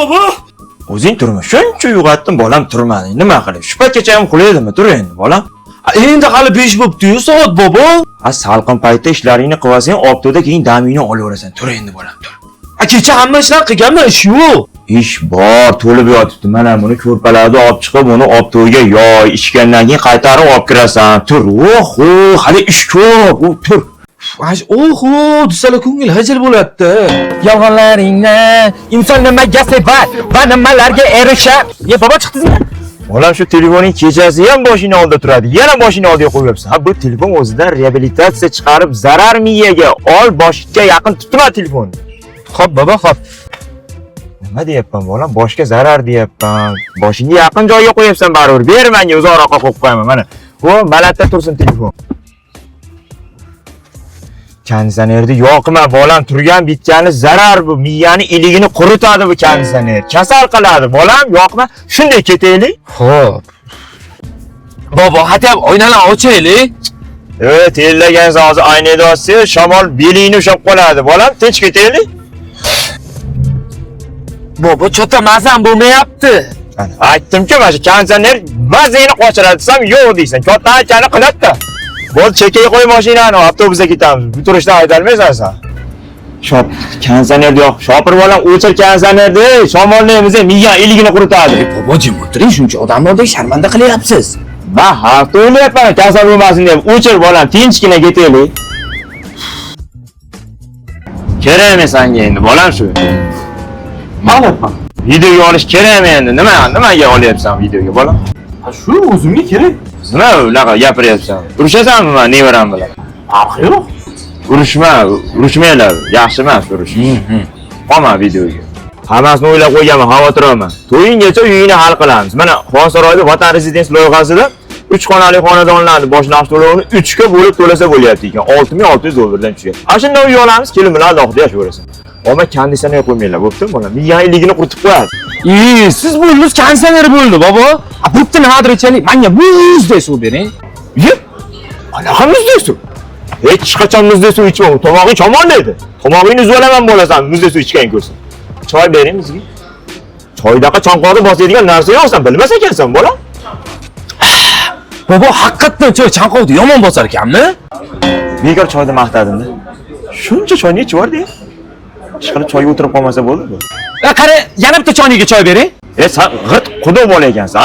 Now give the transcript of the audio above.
bobo? O'zing turma. Shuncha uyg'otdim, bolam turmadi. Nima qilib? Shu paytgacha ham qo'laydimi? Tur endi, bolam. Endi hali 5 bo'pti-yu soat bobo. Salqin paytda ishlaringni qilsang, optoda keyin damingni olaverasan. Tur endi, bolam, tur. Kecha hamma ishlar qilganman, ish yo'q. Ish bor, to'lib yotibdi. Mana buni ko'rpalarni olib chiqib, uni optoga yoy, ichgandan keyin qaytarib olib kirasan. Tur. Oho, hali ish ko'p. Tur. Oho, desala ko'ngil hajil bo'layapti. Yolg'onlaringni inson nimaga sevar va nimalarga erishar? Ye bobo chiqdingmi? Bolam shu telefoning kechasi ham boshing oldida turadi. Yana boshing oldiga qo'yibsan. Ha, bu telefon o'zidan reabilitatsiya chiqarib zarar miyaga, ol boshga yaqin tutma telefonni. Xo'p bobo, xo'p. Nima deyapman, bolam? Boshga zarar deyapman. Boshingga yaqin joyga qo'yibsan baribir. Ber menga uzoqroqqa qo'yib qo'yaman. Mana. O, balandda tursin telefon. Konditsionerni yoqma, bolam, turgan bitgani zarar bu. Miyani iligini quritadi bu konditsioner. Kasal qiladi, bolam, yoqma. Shunday ketaylik. Xo'p. Bobo, hatab oynalarni ochaylik. Tellagan hozir oynada olsa, shamol belingni ushab qoladi, bolam. Tinch ketaylik. Bobo, chota mazam bo'lmayapti. Aytdim-ku, mana shu konditsioner mazani qochiradi desam, yo'q deysan. Katta aytgani qiladi-da. Bo'l, chekay qo'y mashinani, avtobusga ketamiz. Bu turishdan aytolmaysan sen. Shop, konditsionerni yo'q. Shopir bolam, o'chir konditsionerni. Shamolni miya iligini quritadi. Bobo, jim o'tiring, shuncha odamni oldida sharmanda qilyapsiz. Va hafta o'ylayapman, kasal bo'lmasin deb. O'chir bolam, tinchgina ketaylik. Kerakmi senga endi, bolam shu? Ma'lumman. Videoga olish kerakmi endi? Nimaga olyapsan videoga, bolam? Ha, shu o'zimga kerak. Nima unaqa gapiryapsan? Urushasanmi men nevaram bilan? Farqi yo'q. Urushmaylar. Yaxshi emas urush. Qolma videoga. Hammasini o'ylab qo'yganman, xavotir olma. To'yingacha uyingni hal qilamiz. Mana Xonsaroyda Vatan rezidens loyihasida 3 xonali xonadonlarni boshlanish to'lovini 3 ga bo'lib to'lasa bo'lyapti ekan. 6600 $dan tushadi. Ana shunday uy olamiz, kelin bilan alohida yashayverasan. Ammo konditsioner qo'ymanglar, bo'pti, bolam. Miya iligini quritib qo'yadi. Siz bo'ldingiz, konditsioner bo'ldi, bobo. Bo'pti, nimadir ichaylik. Menga muzday suv bering. Yeb. Qanaqa muzday suv? Hech qachon muzday suv ichmang. Tomog'ing chomonlaydi. Tomog'ingni uzvolaman bo'lasan, muzday suv ichgan ko'rsin. Choy bering bizga. Choydaqa chanqoqni bosadigan narsa yo'qsan, bilmas ekansan, bolam. Bobo, haqiqatdan choy chanqoqni yomon bosar ekanmi? Bekor choyni maqtadim-da. Shuncha choyni ichib yubordi. Ishqilib choyga o'tirib qolmasa bo'ldi-ku. Qara, yana bitta choyniga choy bering. Sen g'irt quduq bola ekansan,